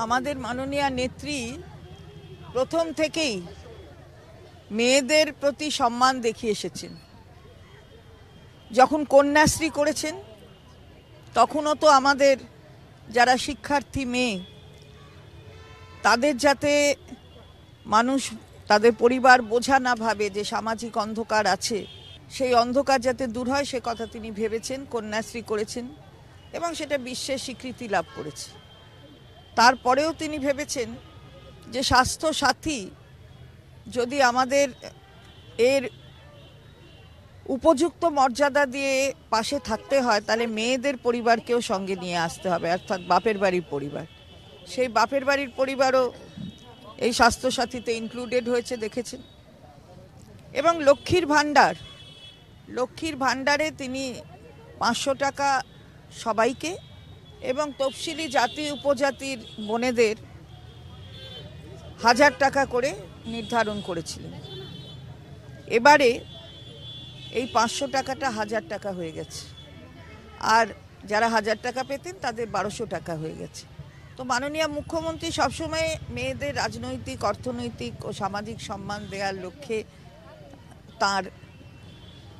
আমাদের মাননীয় নেত্রী প্রথম থেকেই মেয়েদের প্রতি সম্মান দেখিয়ে এসেছেন। যখন কন্যাশ্রী করেছেন তখনও তো আমাদের যারা শিক্ষার্থী মেয়ে তাদের যাতে মানুষ তাদের পরিবার বোঝা না ভাবে যে সামাজিক অন্ধকার আছে, সেই অন্ধকার যাতে দূর হয় সে কথা তিনি ভেবেছেন, কন্যাশ্রী করেছেন এবং সেটা বিশ্বের স্বীকৃতি লাভ করেছে। তারপরেও তিনি ভেবেছেন যে স্বাস্থ্য সাথী যদি আমাদের এর উপযুক্ত মর্যাদা দিয়ে পাশে থাকতে হয় তাহলে মেয়েদের পরিবারকেও সঙ্গে নিয়ে আসতে হবে, অর্থাৎ বাপের বাড়ির পরিবার। সেই বাপের বাড়ির পরিবারও এই স্বাস্থ্যসাথীতে ইনক্লুডেড হয়েছে দেখেছেন। এবং লক্ষ্মীর ভাণ্ডারে তিনি 500 টাকা সবাইকে এবং তফসিলি জাতি উপজাতির বোনেদের 1000 টাকা করে নির্ধারণ করেছিলেন। এবারে এই 500 টাকাটা 1000 টাকা হয়ে গেছে, আর যারা 1000 টাকা পেতেন তাদের 1200 টাকা হয়ে গেছে। তো মাননীয় মুখ্যমন্ত্রী সবসময় মেয়েদের রাজনৈতিক, অর্থনৈতিক ও সামাজিক সম্মান দেওয়ার লক্ষ্যে তার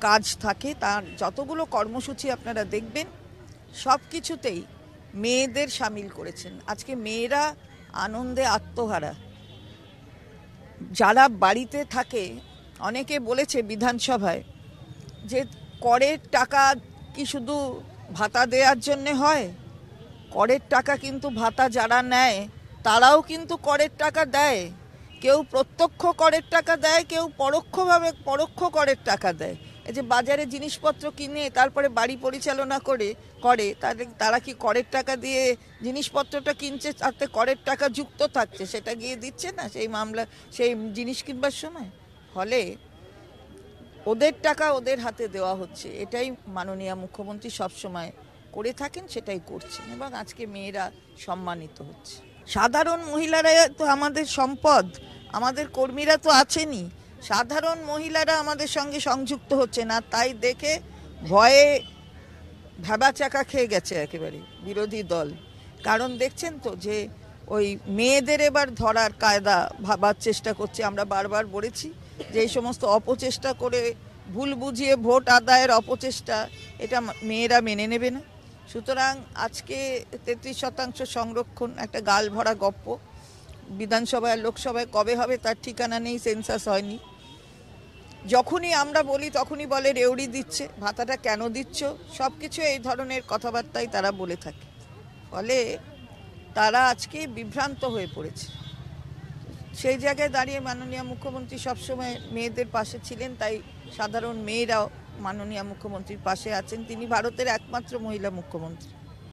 কাজ থাকে। তার যতগুলো কর্মসূচি আপনারা দেখবেন সব কিছুতেই মেয়েদের সামিল করেছেন। আজকে মেয়েরা আনন্দে আত্মহারা। যারা বাড়িতে থাকে, অনেকে বলেছে বিধানসভায় যে করের টাকা কি শুধু ভাতা দেওয়ার জন্যে হয়? করের টাকা কিন্তু ভাতা যারা নেয় তারাও কিন্তু করের টাকা দেয়। কেউ প্রত্যক্ষ করের টাকা দেয়, কেউ পরোক্ষভাবে পরোক্ষ করের টাকা দেয়। এই যে বাজারে জিনিসপত্র কিনে তারপরে বাড়ি পরিচালনা করে তারা কি করের টাকা দিয়ে জিনিসপত্রটা কিনছে, তাতে করের টাকা যুক্ত থাকছে, সেটা গিয়ে দিচ্ছে না সেই জিনিস কিনবার সময়? ফলে ওদের টাকা ওদের হাতে দেওয়া হচ্ছে। এটাই মাননীয় মুখ্যমন্ত্রী সবসময় করে থাকেন, সেটাই করছেন এবং আজকে মেয়েরা সম্মানিত হচ্ছে। সাধারণ মহিলারা তো আমাদের সম্পদ, আমাদের কর্মীরা তো আছেনই, সাধারণ মহিলারা আমাদের সঙ্গে সংযুক্ত হচ্ছে না। তাই দেখে ভয়ে ভ্যাবাচাকা খেয়ে গেছে একেবারে বিরোধী দল। কারণ দেখছেন তো যে ওই মেয়েদের এবার ধরার কায়দা ভাবার চেষ্টা করছে। আমরা বারবার বলেছি যে এই সমস্ত অপচেষ্টা করে ভুল বুঝিয়ে ভোট আদায়ের অপচেষ্টা, এটা মেয়েরা মেনে নেবে না। সুতরাং আজকে 33% সংরক্ষণ একটা গাল ভরা গপ্প। বিধানসভায় লোকসভায় কবে হবে তার ঠিকানা নেই, সেন্সাস হয়নি। যখনই আমরা বলি তখনই বলে রেউড়ি দিচ্ছে, ভাতাটা কেন দিচ্ছ, সব কিছু এই ধরনের কথাবার্তাই তারা বলে থাকে। ফলে তারা আজকে বিভ্রান্ত হয়ে পড়েছে। সেই জায়গায় দাঁড়িয়ে মাননীয় মুখ্যমন্ত্রী সবসময় মেয়েদের পাশে ছিলেন, তাই সাধারণ মেয়েরাও মাননীয় মুখ্যমন্ত্রীর পাশে আছেন। তিনি ভারতের একমাত্র মহিলা মুখ্যমন্ত্রী।